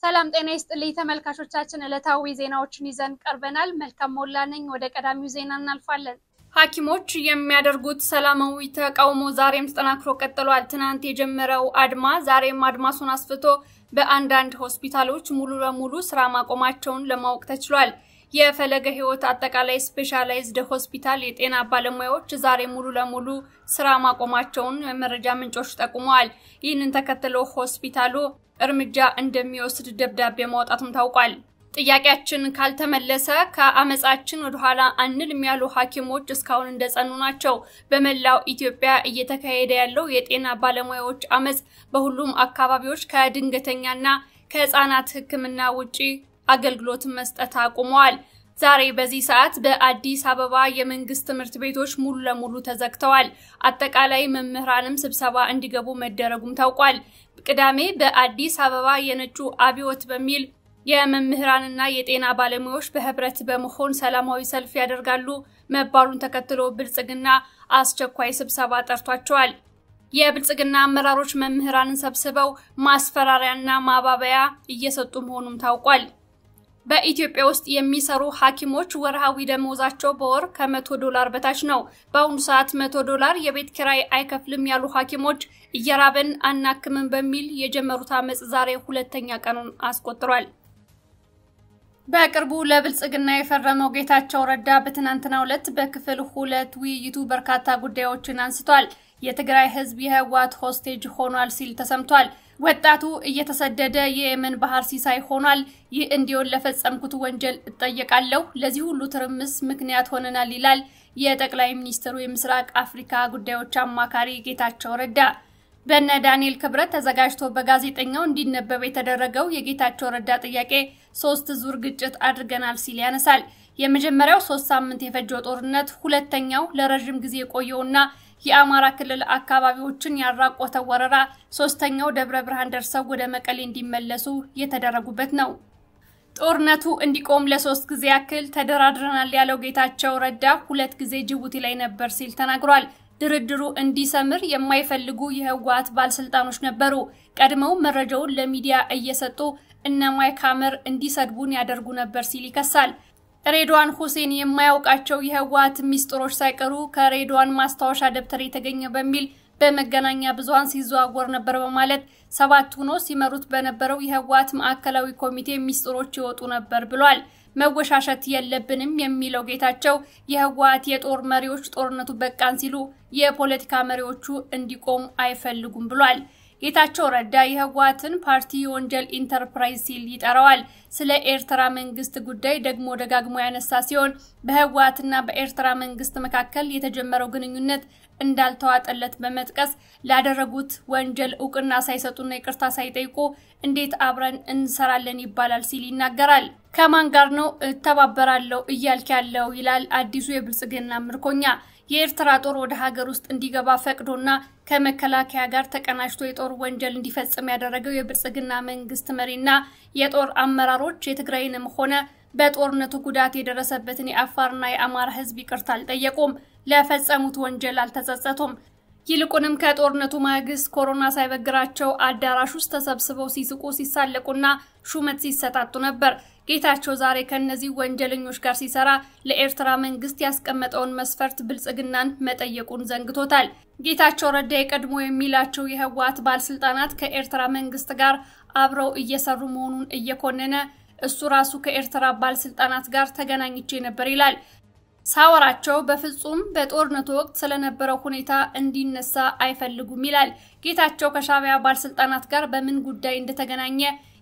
ሰላም ጤና ይስጥልኝ ተመልካቾቻችን ዕለታዊ ዜናዎችን ይዘን ቀርበናል። መልካም ሞላ ነኝ። ወደ ቀዳሚው ዜና እናልፋለን። ሐኪሞች የሚያደርጉት ሰላማዊ ተቃውሞ ዛሬም ተጠናክሮ ቀጥሏል። ትናንት የጀመረው አድማ ዛሬም አድማሱን አስፍቶ በአንዳንድ ሆስፒታሎች ሙሉ ለሙሉ ስራ ማቆማቸውን ለማወቅ ተችሏል። የፈለገ ህይወት አጠቃላይ ስፔሻላይዝድ ሆስፒታል የጤና ባለሙያዎች ዛሬ ሙሉ ለሙሉ ስራ ማቆማቸውን መረጃ ምንጮች ጠቁመዋል። ይህንን ተከትሎ ሆስፒታሉ እርምጃ እንደሚወስድ ደብዳቤ ማውጣቱም ታውቋል። ጥያቄያችን ካልተመለሰ ከአመጻችን ወደ ኋላ አንልም ያሉ ሐኪሞች እስካሁን እንደጸኑ ናቸው። በመላው ኢትዮጵያ እየተካሄደ ያለው የጤና ባለሙያዎች አመጽ በሁሉም አካባቢዎች ከድንገተኛና ከህፃናት ህክምና ውጪ አገልግሎት መስጠት አቁመዋል። ዛሬ በዚህ ሰዓት በአዲስ አበባ የመንግስት ትምህርት ቤቶች ሙሉ ለሙሉ ተዘግተዋል። አጠቃላይ መምህራንም ስብሰባ እንዲገቡ መደረጉም ታውቋል። ቅዳሜ በአዲስ አበባ የነጩ አብዮት በሚል የመምህራንና የጤና ባለሙያዎች በህብረት በመሆን ሰላማዊ ሰልፍ ያደርጋሉ መባሉን ተከትሎ ብልጽግና አስቸኳይ ስብሰባ ጠርቷቸዋል። የብልጽግና አመራሮች መምህራንን ሰብስበው ማስፈራሪያና ማባበያ እየሰጡ መሆኑም ታውቋል። በኢትዮጵያ ውስጥ የሚሰሩ ሐኪሞች ወርሃዊ ደሞዛቸው በወር ከ$100 በታች ነው። በአሁኑ ሰዓት $100 የቤት ኪራይ አይከፍልም ያሉ ሐኪሞች እየራበን አናክምም በሚል የጀመሩት አመጽ ዛሬ ሁለተኛ ቀኑን አስቆጥሯል። በቅርቡ ለብልጽግና የፈረመው ጌታቸው ረዳ በትናንትናው ዕለት በክፍል 2 ውይይቱ በርካታ ጉዳዮችን አንስቷል። የትግራይ ህዝብ የህወሓት ሆስቴጅ ሆኗል ሲል ተሰምቷል። ወጣቱ እየተሰደደ የየመን ባህር ሲሳይ ሆኗል። ይህ እንዲሆን ለፈጸምኩት ወንጀል እጠየቃለሁ። ለዚህ ሁሉ ትርምስ ምክንያት ሆነናል ይላል የጠቅላይ ሚኒስትሩ የምስራቅ አፍሪካ ጉዳዮች አማካሪ ጌታቸው ረዳ። በነ ዳንኤል ክብረት ተዘጋጅቶ በጋዜጠኛው እንዲነበብ የተደረገው የጌታቸው ረዳ ጥያቄ 3 ዙር ግጭት አድርገናል ሲል ያነሳል። የመጀመሪያው 3 ሳምንት የፈጀው ጦርነት፣ ሁለተኛው ለረጅም ጊዜ የቆየውና የአማራ ክልል አካባቢዎችን ያራቆተው ወረራ፣ ሶስተኛው ደብረ ብርሃን ደርሰው ወደ መቀሌ እንዲመለሱ የተደረጉበት ነው። ጦርነቱ እንዲቆም ለ3 ጊዜ ያክል ተደራድረናል ያለው ጌታቸው ረዳ 2 ጊዜ ጅቡቲ ላይ ነበር ሲል ተናግሯል። ድርድሩ እንዲሰምር የማይፈልጉ የህወሓት ባለስልጣኖች ነበሩ። ቀድመው መረጃውን ለሚዲያ እየሰጡ እነ ማይክ ሐመር እንዲሰድቡን ያደርጉ ነበር ሲል ይከሳል። ሬድዋን ሁሴን የማያውቃቸው የህወሓት ሚስጥሮች ሳይቀሩ ከሬድዋን ማስታወሻ ደብተር የተገኘ በሚል በመገናኛ ብዙሃን ሲዘዋወር ነበር በማለት 7 ሆኖ ሲመሩት በነበረው የህወሓት ማዕከላዊ ኮሚቴ ሚስጥሮች ይወጡ ነበር ብሏል። መወሻሸት የለብንም የሚለው ጌታቸው የህወሓት የጦር መሪዎች ጦርነቱ በቃን ሲሉ የፖለቲካ መሪዎቹ እንዲቆም አይፈልጉም ብሏል። ጌታቸው ረዳ የህወሓትን ፓርቲ ወንጀል ኢንተርፕራይዝ ሲል ይጠራዋል። ስለ ኤርትራ መንግስት ጉዳይ ደግሞ ደጋግሞ ያነሳ ሲሆን በህወሓትና በኤርትራ መንግስት መካከል የተጀመረው ግንኙነት እንዳልተዋጠለት በመጥቀስ ላደረጉት ወንጀል ዕውቅና ሳይሰጡና ይቅርታ ሳይጠይቁ እንዴት አብረን እንሰራለን ይባላል ሲል ይናገራል። ከማን ጋር ነው ተባበራለው እያልክ ያለው ይላል አዲሱ የብልጽግና ምርኮኛ። የኤርትራ ጦር ወደ ሀገር ውስጥ እንዲገባ ፈቅዶና ከመከላከያ ጋር ተቀናጅቶ የጦር ወንጀል እንዲፈጽም ያደረገው የብልጽግና መንግስት መሪና የጦር አመራሮች የትግራይንም ሆነ በጦርነቱ ጉዳት የደረሰበትን የአፋርና የአማራ ህዝብ ይቅርታ አልጠየቁም። ለፈጸሙት ወንጀል አልተጸጸቱም። ይልቁንም ከጦርነቱ ማግስት ኮሮና ሳይበግራቸው አዳራሽ ውስጥ ተሰብስበው ሲስቁ ሲሳለቁና ሹመት ሲሰጣጡ ነበር። ጌታቸው ዛሬ ከነዚህ ወንጀለኞች ጋር ሲሰራ ለኤርትራ መንግስት ያስቀመጠውን መስፈርት ብልጽግናን መጠየቁን ዘንግቶታል። ጌታቸው ረዳ የቀድሞ የሚላቸው የህወሓት ባለስልጣናት ከኤርትራ መንግስት ጋር አብረው እየሰሩ መሆኑን እየኮነነ እሱ ራሱ ከኤርትራ ባለስልጣናት ጋር ተገናኝቼ ነበር ይላል። ሳወራቸው በፍጹም በጦርነቱ ወቅት ስለነበረው ሁኔታ እንዲነሳ አይፈልጉም ይላል። ጌታቸው ከሻዕቢያ ባለስልጣናት ጋር በምን ጉዳይ እንደተገናኘ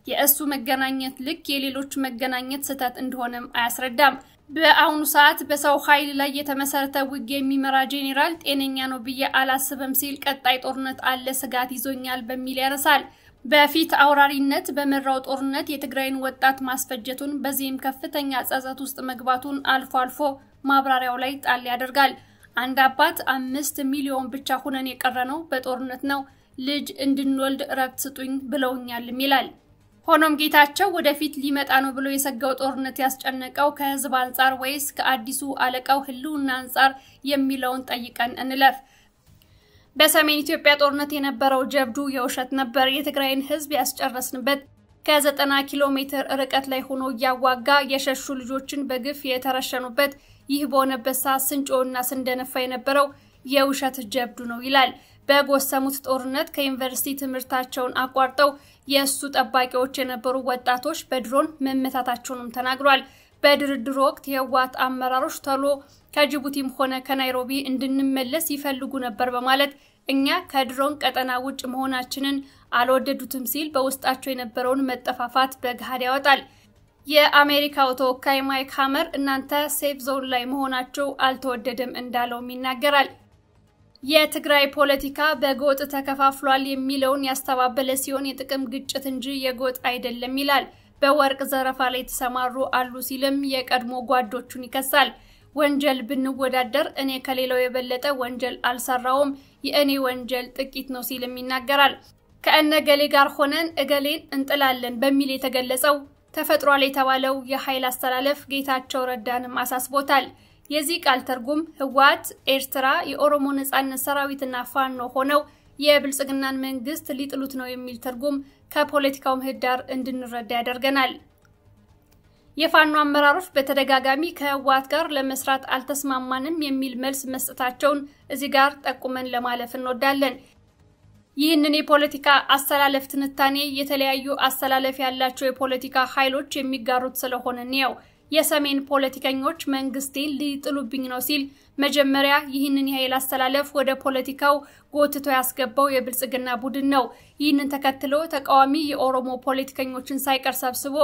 የእሱ መገናኘት ልክ የሌሎች መገናኘት ስህተት እንደሆነም አያስረዳም። በአሁኑ ሰዓት በሰው ኃይል ላይ የተመሰረተ ውጊያ የሚመራ ጄኔራል ጤነኛ ነው ብዬ አላስብም ሲል ቀጣይ ጦርነት አለ ስጋት ይዞኛል በሚል ያነሳል። በፊት አውራሪነት በመራው ጦርነት የትግራይን ወጣት ማስፈጀቱን በዚህም ከፍተኛ ጸጸት ውስጥ መግባቱን አልፎ አልፎ ማብራሪያው ላይ ጣል ያደርጋል። አንድ አባት 5 ሚሊዮን ብቻ ሆነን የቀረነው በጦርነት ነው፣ ልጅ እንድንወልድ ረፍት ስጡኝ ብለውኛልም ይላል። ሆኖም ጌታቸው ወደፊት ሊመጣ ነው ብሎ የሰጋው ጦርነት ያስጨነቀው ከህዝብ አንፃር ወይስ ከአዲሱ አለቃው ህልውና አንፃር የሚለውን ጠይቀን እንለፍ። በሰሜን ኢትዮጵያ ጦርነት የነበረው ጀብዱ የውሸት ነበር። የትግራይን ህዝብ ያስጨረስንበት ከ90 ኪሎ ሜትር ርቀት ላይ ሆኖ ያዋጋ የሸሹ ልጆችን በግፍ የተረሸኑበት ይህ በሆነበት ሰዓት ስንጮና ስንደነፋ የነበረው የውሸት ጀብዱ ነው ይላል። በጎሰሙት ጦርነት ከዩኒቨርሲቲ ትምህርታቸውን አቋርጠው የሱ ጠባቂዎች የነበሩ ወጣቶች በድሮን መመታታቸውንም ተናግሯል። በድርድሩ ወቅት የህወሓት አመራሮች ተሎ ከጅቡቲም ሆነ ከናይሮቢ እንድንመለስ ይፈልጉ ነበር በማለት እኛ ከድሮን ቀጠና ውጭ መሆናችንን አልወደዱትም ሲል በውስጣቸው የነበረውን መጠፋፋት በግሃድ ያወጣል። የአሜሪካው ተወካይ ማይክ ሃመር እናንተ ሴፍ ዞን ላይ መሆናቸው አልተወደደም እንዳለውም ይናገራል። የትግራይ ፖለቲካ በጎጥ ተከፋፍሏል የሚለውን ያስተባበለ ሲሆን የጥቅም ግጭት እንጂ የጎጥ አይደለም ይላል። በወርቅ ዘረፋ ላይ ተሰማሩ አሉ ሲልም የቀድሞ ጓዶቹን ይከሳል። ወንጀል ብንወዳደር እኔ ከሌላው የበለጠ ወንጀል አልሰራውም፣ የእኔ ወንጀል ጥቂት ነው ሲልም ይናገራል። ከእነገሌ ጋር ሆነን እገሌን እንጥላለን በሚል የተገለጸው ተፈጥሯል የተባለው የኃይል አስተላለፍ ጌታቸው ረዳንም አሳስቦታል። የዚህ ቃል ትርጉም ህወሓት ኤርትራ የኦሮሞ ነጻነት ሰራዊትና ፋኖ ሆነው የብልጽግናን መንግስት ሊጥሉት ነው የሚል ትርጉም ከፖለቲካው ምህዳር እንድንረዳ ያደርገናል። የፋኖ አመራሮች በተደጋጋሚ ከህወሓት ጋር ለመስራት አልተስማማንም የሚል መልስ መስጠታቸውን እዚህ ጋር ጠቁመን ለማለፍ እንወዳለን። ይህንን የፖለቲካ አስተላለፍ ትንታኔ የተለያዩ አስተላለፍ ያላቸው የፖለቲካ ኃይሎች የሚጋሩት ስለሆነ ነው። የሰሜን ፖለቲከኞች መንግስቴን ሊጥሉብኝ ነው ሲል መጀመሪያ ይህንን የኃይል አስተላለፍ ወደ ፖለቲካው ጎትቶ ያስገባው የብልጽግና ቡድን ነው። ይህንን ተከትሎ ተቃዋሚ የኦሮሞ ፖለቲከኞችን ሳይቀር ሰብስቦ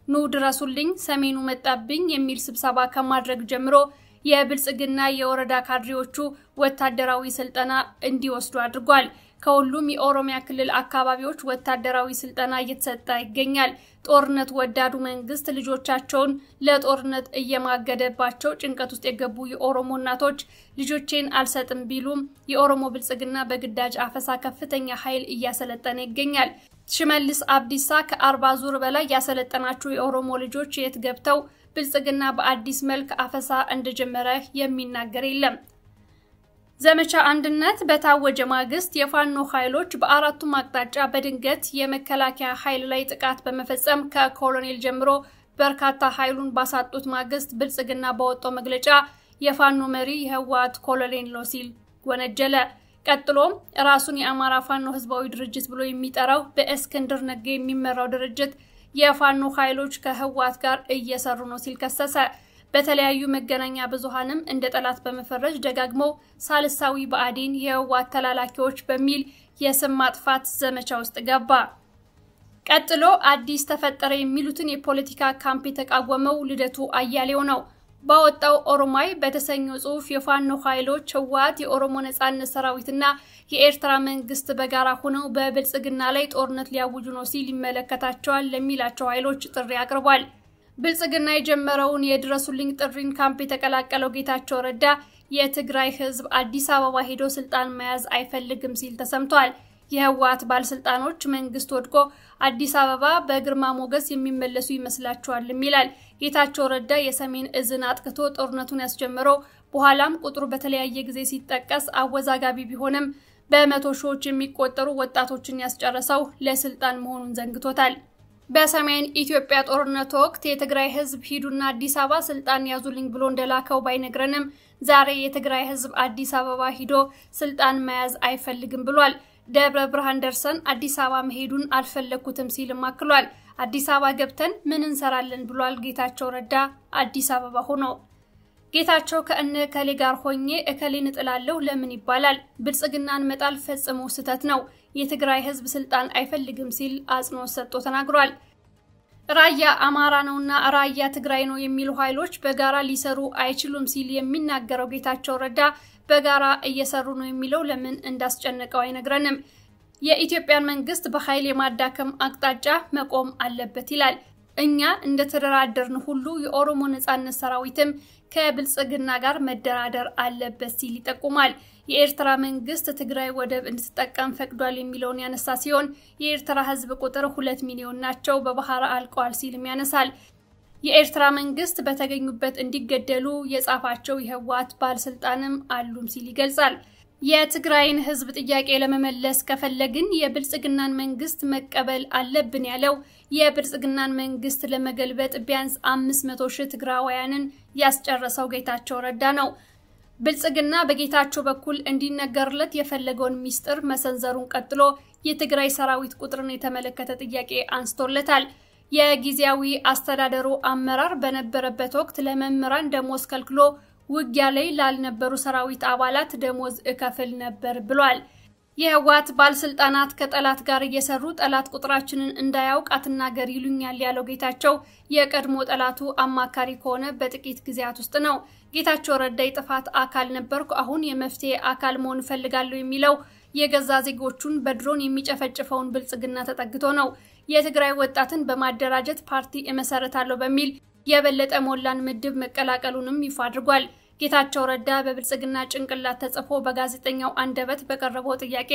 ኑ ድረሱልኝ ሰሜኑ መጣብኝ የሚል ስብሰባ ከማድረግ ጀምሮ የብልጽግና የወረዳ ካድሬዎቹ ወታደራዊ ስልጠና እንዲወስዱ አድርጓል። ከሁሉም የኦሮሚያ ክልል አካባቢዎች ወታደራዊ ስልጠና እየተሰጠ ይገኛል። ጦርነት ወዳዱ መንግስት ልጆቻቸውን ለጦርነት እየማገደባቸው ጭንቀት ውስጥ የገቡ የኦሮሞ እናቶች ልጆቼን አልሰጥም ቢሉም የኦሮሞ ብልጽግና በግዳጅ አፈሳ ከፍተኛ ኃይል እያሰለጠነ ይገኛል። ሽመልስ አብዲሳ ከ40 ዙር በላይ ያሰለጠናቸው የኦሮሞ ልጆች የት ገብተው ብልጽግና በአዲስ መልክ አፈሳ እንደጀመረ የሚናገር የለም። ዘመቻ አንድነት በታወጀ ማግስት የፋኖ ኃይሎች በአራቱም አቅጣጫ በድንገት የመከላከያ ኃይል ላይ ጥቃት በመፈጸም ከኮሎኔል ጀምሮ በርካታ ኃይሉን ባሳጡት ማግስት ብልጽግና በወጣው መግለጫ የፋኖ መሪ የህወሓት ኮሎኔል ነው ሲል ወነጀለ። ቀጥሎም ራሱን የአማራ ፋኖ ህዝባዊ ድርጅት ብሎ የሚጠራው በእስክንድር ነጋ የሚመራው ድርጅት የፋኖ ኃይሎች ከህወሓት ጋር እየሰሩ ነው ሲል ከሰሰ። በተለያዩ መገናኛ ብዙሃንም እንደ ጠላት በመፈረጅ ደጋግሞ ሳልሳዊ ብአዴን የህወሓት ተላላኪዎች በሚል የስም ማጥፋት ዘመቻ ውስጥ ገባ። ቀጥሎ አዲስ ተፈጠረ የሚሉትን የፖለቲካ ካምፕ የተቃወመው ልደቱ አያሌው ነው። ባወጣው ኦሮማይ በተሰኘው ጽሑፍ የፋኖ ኃይሎች ህወሓት የኦሮሞ ነጻነት ሰራዊትና የኤርትራ መንግስት በጋራ ሆነው በብልጽግና ላይ ጦርነት ሊያውጁ ነው ሲል ይመለከታቸዋል ለሚላቸው ኃይሎች ጥሪ አቅርቧል። ብልጽግና የጀመረውን የድረሱልኝ ጥሪን ካምፕ የተቀላቀለው ጌታቸው ረዳ የትግራይ ህዝብ አዲስ አበባ ሄዶ ስልጣን መያዝ አይፈልግም ሲል ተሰምቷል። የህወሓት ባለስልጣኖች መንግስት ወድቆ አዲስ አበባ በግርማ ሞገስ የሚመለሱ ይመስላቸዋል ይላል። ጌታቸው ረዳ የሰሜን እዝን አጥቅቶ ጦርነቱን ያስጀመረው በኋላም ቁጥሩ በተለያየ ጊዜ ሲጠቀስ አወዛጋቢ ቢሆንም በመቶ ሺዎች የሚቆጠሩ ወጣቶችን ያስጨረሰው ለስልጣን መሆኑን ዘንግቶታል። በሰሜን ኢትዮጵያ ጦርነት ወቅት የትግራይ ህዝብ ሂዱና አዲስ አበባ ስልጣን ያዙልኝ ብሎ እንደላከው ባይነግረንም ዛሬ የትግራይ ህዝብ አዲስ አበባ ሂዶ ስልጣን መያዝ አይፈልግም ብሏል። ደብረ ብርሃን ደርሰን አዲስ አበባ መሄዱን አልፈለኩትም ሲልም አክሏል። አዲስ አበባ ገብተን ምን እንሰራለን ብሏል ጌታቸው ረዳ አዲስ አበባ ሆኖ። ጌታቸው ከእነከሌ ጋር ሆኜ እከሌን እጥላለሁ ለምን ይባላል? ብልጽግናን መጣል ፈጽሞ ስህተት ነው። የትግራይ ህዝብ ስልጣን አይፈልግም ሲል አጽንኦት ሰጥቶ ተናግሯል። ራያ አማራ ነውና ራያ ትግራይ ነው የሚሉ ኃይሎች በጋራ ሊሰሩ አይችሉም ሲል የሚናገረው ጌታቸው ረዳ በጋራ እየሰሩ ነው የሚለው ለምን እንዳስጨነቀው አይነግረንም። የኢትዮጵያን መንግስት በኃይል የማዳከም አቅጣጫ መቆም አለበት ይላል። እኛ እንደተደራደርን ሁሉ የኦሮሞ ነጻነት ሰራዊትም ከብልጽግና ጋር መደራደር አለበት ሲል ይጠቁማል። የኤርትራ መንግስት ትግራይ ወደብ እንድትጠቀም ፈቅዷል የሚለውን ያነሳ ሲሆን የኤርትራ ህዝብ ቁጥር 2 ሚሊዮን ናቸው በባህር አልቀዋል ሲልም ያነሳል። የኤርትራ መንግስት በተገኙበት እንዲገደሉ የጻፋቸው የህወሓት ባለስልጣንም አሉም ሲል ይገልጻል። የትግራይን ህዝብ ጥያቄ ለመመለስ ከፈለግን የብልጽግናን መንግስት መቀበል አለብን ያለው የብልጽግናን መንግስት ለመገልበጥ ቢያንስ 500,000 ትግራዋያንን ያስጨረሰው ጌታቸው ረዳ ነው። ብልጽግና በጌታቸው በኩል እንዲነገርለት የፈለገውን ሚስጥር መሰንዘሩን ቀጥሎ የትግራይ ሰራዊት ቁጥርን የተመለከተ ጥያቄ አንስቶለታል። የጊዜያዊ አስተዳደሩ አመራር በነበረበት ወቅት ለመምህራን ደሞዝ ከልክሎ ውጊያ ላይ ላልነበሩ ሰራዊት አባላት ደሞዝ እከፍል ነበር ብሏል። የህወሓት ባለስልጣናት ከጠላት ጋር እየሰሩ ጠላት ቁጥራችንን እንዳያውቅ አትናገር ይሉኛል ያለው ጌታቸው የቀድሞ ጠላቱ አማካሪ ከሆነ በጥቂት ጊዜያት ውስጥ ነው። ጌታቸው ረዳ የጥፋት አካል ነበርኩ አሁን የመፍትሄ አካል መሆን ፈልጋለሁ የሚለው የገዛ ዜጎቹን በድሮን የሚጨፈጭፈውን ብልጽግና ተጠግቶ ነው። የትግራይ ወጣትን በማደራጀት ፓርቲ እመሰረታለሁ በሚል የበለጠ ሞላን ምድብ መቀላቀሉንም ይፋ አድርጓል። ጌታቸው ረዳ በብልጽግና ጭንቅላት ተጽፎ በጋዜጠኛው አንደበት በቀረበው ጥያቄ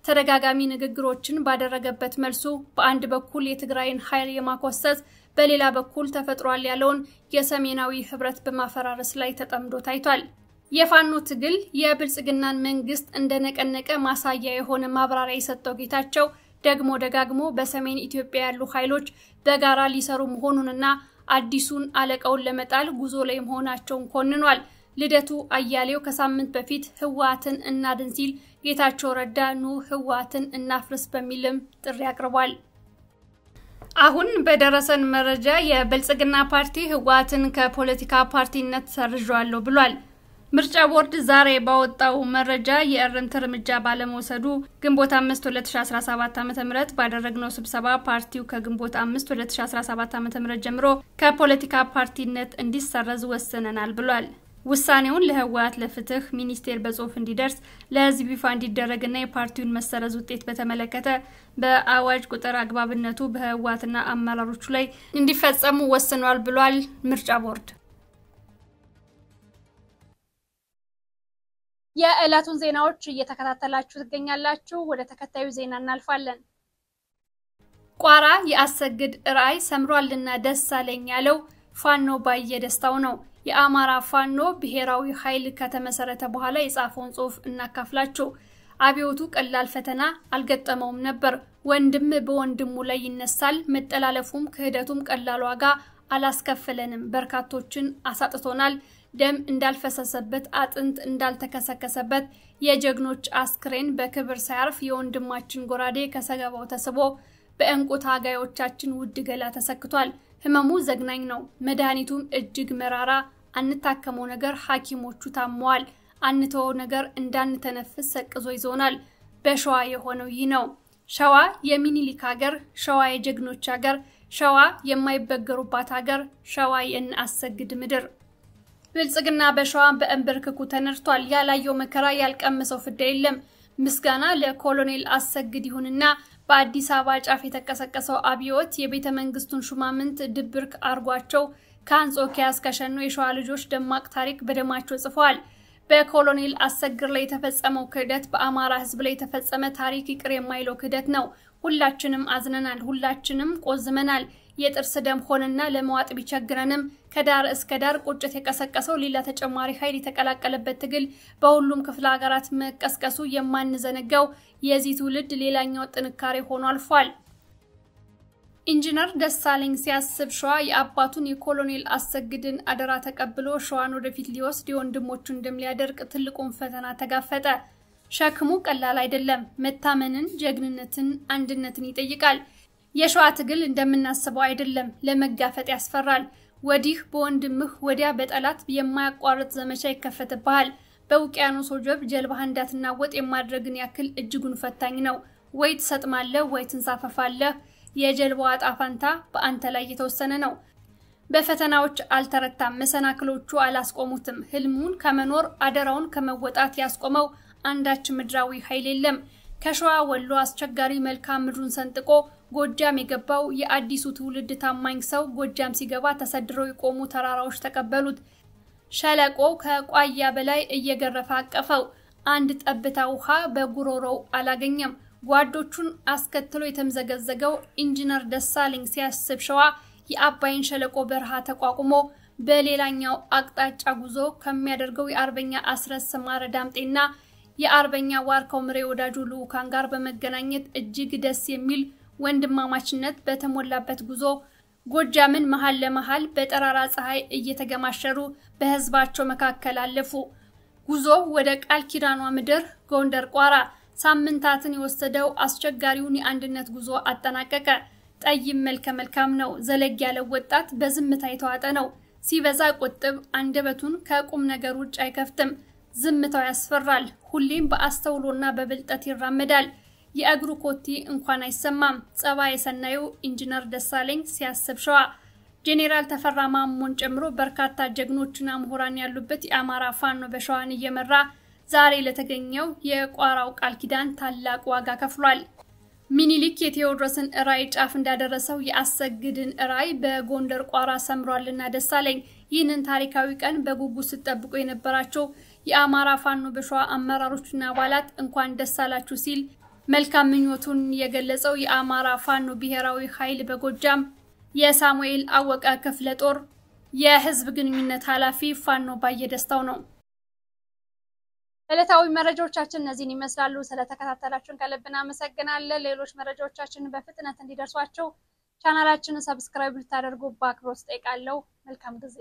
ተደጋጋሚ ንግግሮችን ባደረገበት መልሱ በአንድ በኩል የትግራይን ኃይል የማኮሰስ በሌላ በኩል ተፈጥሯል ያለውን የሰሜናዊ ህብረት በማፈራረስ ላይ ተጠምዶ ታይቷል። የፋኖ ትግል የብልጽግናን መንግስት እንደነቀነቀ ማሳያ የሆነ ማብራሪያ የሰጠው ጌታቸው ደግሞ ደጋግሞ በሰሜን ኢትዮጵያ ያሉ ኃይሎች በጋራ ሊሰሩ መሆኑንና አዲሱን አለቃውን ለመጣል ጉዞ ላይ መሆናቸውን ኮንኗል። ልደቱ አያሌው ከሳምንት በፊት ህወሓትን እናድን ሲል ጌታቸው ረዳ ኑ ህወሓትን እናፍርስ በሚልም ጥሪ አቅርቧል። አሁን በደረሰን መረጃ የብልጽግና ፓርቲ ህወሓትን ከፖለቲካ ፓርቲነት ሰርዟል ብሏል። ምርጫ ቦርድ ዛሬ ባወጣው መረጃ የእርምት እርምጃ ባለመውሰዱ ግንቦት 5 2017 ዓ.ም ባደረግነው ስብሰባ ፓርቲው ከግንቦት 5 2017 ዓ.ም ጀምሮ ከፖለቲካ ፓርቲነት እንዲሰረዝ ወስነናል ብሏል። ውሳኔውን ለህወሓት ለፍትህ ሚኒስቴር በጽሁፍ እንዲደርስ ለህዝብ ይፋ እንዲደረግና የፓርቲውን መሰረዝ ውጤት በተመለከተ በአዋጅ ቁጥር አግባብነቱ በህወሓትና አመራሮቹ ላይ እንዲፈጸሙ ወስኗል ብሏል ምርጫ ቦርድ። የዕለቱን ዜናዎች እየተከታተላችሁ ትገኛላችሁ። ወደ ተከታዩ ዜና እናልፋለን። ቋራ የአሰግድ ራዕይ ሰምሯልና ደሳለኝ ያለው ፋኖ ባየደስታው ነው። የአማራ ፋኖ ብሔራዊ ኃይል ከተመሰረተ በኋላ የጻፈውን ጽሁፍ እናካፍላችሁ። አብዮቱ ቀላል ፈተና አልገጠመውም ነበር። ወንድም በወንድሙ ላይ ይነሳል። መጠላለፉም ክህደቱም ቀላል ዋጋ አላስከፈለንም። በርካቶችን አሳጥቶናል። ደም እንዳልፈሰሰበት አጥንት እንዳልተከሰከሰበት የጀግኖች አስክሬን በክብር ሳያርፍ የወንድማችን ጎራዴ ከሰገባው ተስቦ በእንቁ ታጋዮቻችን ውድ ገላ ተሰክቷል። ህመሙ ዘግናኝ ነው። መድኃኒቱም እጅግ መራራ። አንታከመው ነገር ሐኪሞቹ ታመዋል። አንተው ነገር እንዳንተነፍስ ሰቅዞ ይዞናል። በሸዋ የሆነው ይህ ነው። ሸዋ የሚኒሊክ ሀገር፣ ሸዋ የጀግኖች ሀገር፣ ሸዋ የማይበገሩባት ሀገር፣ ሸዋ የአሰግድ ምድር። ብልጽግና በሸዋ በእንብርክኩ ተነርቷል። ያላየው መከራ ያልቀመሰው ፍዳ የለም። ምስጋና ለኮሎኔል አሰግድ ይሁንና በአዲስ አበባ ጫፍ የተቀሰቀሰው አብዮት የቤተ መንግስቱን ሹማምንት ድብርክ አርጓቸው ከአንጾኪያ እስከ ሸኖ የሸዋ ልጆች ደማቅ ታሪክ በደማቸው ጽፈዋል። በኮሎኔል አሰግድ ላይ የተፈጸመው ክህደት በአማራ ህዝብ ላይ የተፈጸመ ታሪክ ይቅር የማይለው ክህደት ነው። ሁላችንም አዝነናል። ሁላችንም ቆዝመናል። የጥርስ ደም ሆነና ለመዋጥ ቢቸግረንም ከዳር እስከ ዳር ቁጭት የቀሰቀሰው ሌላ ተጨማሪ ኃይል የተቀላቀለበት ትግል በሁሉም ክፍለ ሀገራት መቀስቀሱ የማንዘነጋው የዚህ ትውልድ ሌላኛው ጥንካሬ ሆኖ አልፏል። ኢንጂነር ደሳለኝ ሲያስብ ሸዋ የአባቱን የኮሎኔል አሰግድን አደራ ተቀብሎ ሸዋን ወደፊት ሊወስድ የወንድሞቹን ደም ሊያደርቅ ትልቁን ፈተና ተጋፈጠ። ሸክሙ ቀላል አይደለም። መታመንን፣ ጀግንነትን፣ አንድነትን ይጠይቃል። የሸዋ ትግል እንደምናስበው አይደለም። ለመጋፈጥ ያስፈራል። ወዲህ በወንድምህ ወዲያ በጠላት የማያቋርጥ ዘመቻ ይከፈትብሃል። በውቅያኖስ ወጀብ ጀልባህ እንዳትናወጥ የማድረግን ያክል እጅጉን ፈታኝ ነው። ወይ ትሰጥማለህ ወይ ትንሳፈፋለህ። የጀልባው ዕጣ ፈንታ በአንተ ላይ የተወሰነ ነው። በፈተናዎች አልተረታም። መሰናክሎቹ አላስቆሙትም። ህልሙን ከመኖር አደራውን ከመወጣት ያስቆመው አንዳች ምድራዊ ኃይል የለም። ከሸዋ ወሎ አስቸጋሪ መልክዓ ምድሩን ሰንጥቆ ጎጃም የገባው የአዲሱ ትውልድ ታማኝ ሰው ጎጃም ሲገባ ተሰድረው የቆሙ ተራራዎች ተቀበሉት። ሸለቆ ከቋያ በላይ እየገረፈ አቀፈው። አንድ ጠብታ ውሃ በጉሮሮው አላገኘም። ጓዶቹን አስከትሎ የተምዘገዘገው ኢንጂነር ደሳለኝ ሲያስብ ሸዋ የአባይን ሸለቆ በረሃ ተቋቁሞ በሌላኛው አቅጣጫ ጉዞ ከሚያደርገው የአርበኛ አስረስ ማረ ዳምጤና የአርበኛ ዋርካው ምሬ ወዳጁ ልኡካን ጋር በመገናኘት እጅግ ደስ የሚል ወንድማማችነት በተሞላበት ጉዞ ጎጃምን መሃል ለመሃል በጠራራ ፀሐይ እየተገማሸሩ በህዝባቸው መካከል አለፉ። ጉዞ ወደ ቃል ኪዳኗ ምድር ጎንደር ቋራ ሳምንታትን የወሰደው አስቸጋሪውን የአንድነት ጉዞ አጠናቀቀ። ጠይም መልከ መልካም ነው። ዘለግ ያለ ወጣት በዝምታ የተዋጠ ነው። ሲበዛ ቁጥብ አንደበቱን ከቁም ነገር ውጭ አይከፍትም። ዝምታው ያስፈራል። ሁሌም በአስተውሎና በብልጠት ይራመዳል። የእግሩ ኮቴ እንኳን አይሰማም። ጸባይ የሰናዩ ኢንጂነር ደሳለኝ ሲያስብ ሸዋ ጄኔራል ተፈራ ማሞን ጨምሮ በርካታ ጀግኖችና ምሁራን ያሉበት የአማራ ፋኖ በሸዋን እየመራ ዛሬ ለተገኘው የቋራው ቃል ኪዳን ታላቅ ዋጋ ከፍሏል። ሚኒሊክ የቴዎድሮስን ራይ ጫፍ እንዳደረሰው የአሰግድን ራይ በጎንደር ቋራ ሰምሯልና ደሳለኝ ይህንን ታሪካዊ ቀን በጉጉት ሲጠብቁ የነበራቸው የአማራ ፋኖ በሸዋ አመራሮችና አባላት እንኳን ደስ አላችሁ ሲል መልካም ምኞቱን የገለጸው የአማራ ፋኖ ብሔራዊ ኃይል በጎጃም የሳሙኤል አወቀ ክፍለ ጦር የህዝብ ግንኙነት ኃላፊ ፋኖ ባየደስታው ነው። ዕለታዊ መረጃዎቻችን እነዚህን ይመስላሉ። ስለተከታተላችሁን ከልብ እናመሰግናለን። ሌሎች መረጃዎቻችንን በፍጥነት እንዲደርሷችሁ ቻናላችንን ሰብስክራይብ ልታደርጉ በአክብሮት ጠይቃለሁ። መልካም ጊዜ